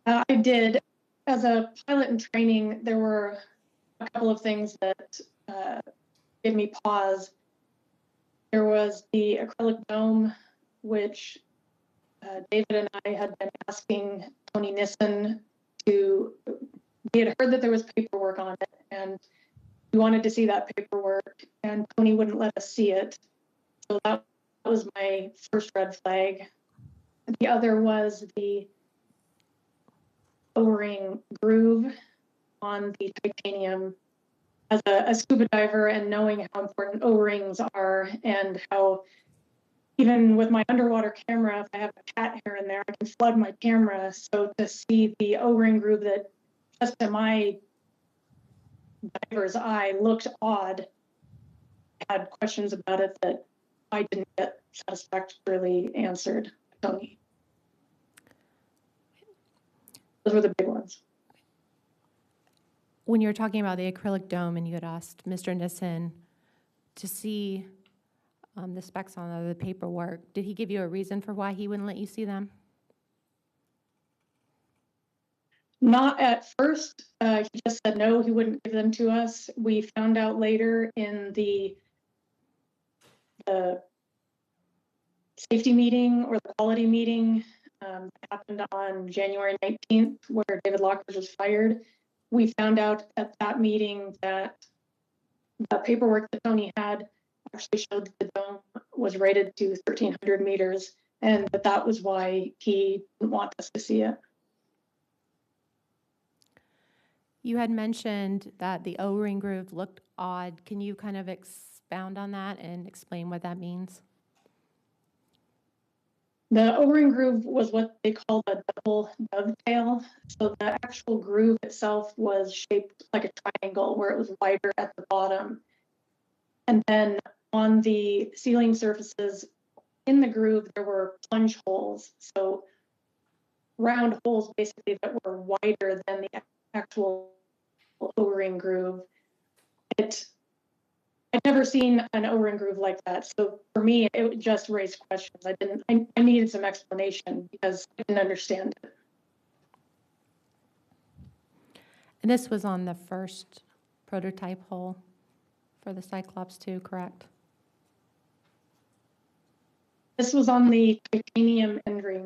I did. As a pilot in training, there were a couple of things that gave me pause. There was the acrylic dome, which David and I had been asking Tony Nissen to, we had heard that there was paperwork on it, and we wanted to see that paperwork, and Tony wouldn't let us see it. So that was my first red flag. The other was the O-ring groove on the titanium. As a scuba diver and knowing how important O-rings are and how even with my underwater camera, if I have a cat here and there, I can flood my camera. So to see the O-ring groove that just to my diver's eye looked odd, I had questions about it that I didn't get satisfactorily answered, Tony. Those were the big ones. When you were talking about the acrylic dome and you had asked Mr. Nissen to see the specs on the paperwork, did he give you a reason for why he wouldn't let you see them? Not at first. He just said no, he wouldn't give them to us. We found out later in the safety meeting or the quality meeting that happened on January 19th, where David Lockridge was fired. We found out at that meeting that the paperwork that Tony had actually showed that the dome was rated to 1,300 meters, and that was why he didn't want us to see it. You had mentioned that the O-ring groove looked odd. Can you kind of expound on that and explain what that means? The O-ring groove was what they call a double dovetail. So the actual groove itself was shaped like a triangle where it was wider at the bottom. And then on the ceiling surfaces in the groove, there were plunge holes. So round holes basically that were wider than the actual O-ring groove. I'd never seen an O-ring groove like that. So for me, it just raised questions. I needed some explanation because I didn't understand it. And this was on the first prototype hull for the Cyclops 2, correct? This was on the titanium end ring.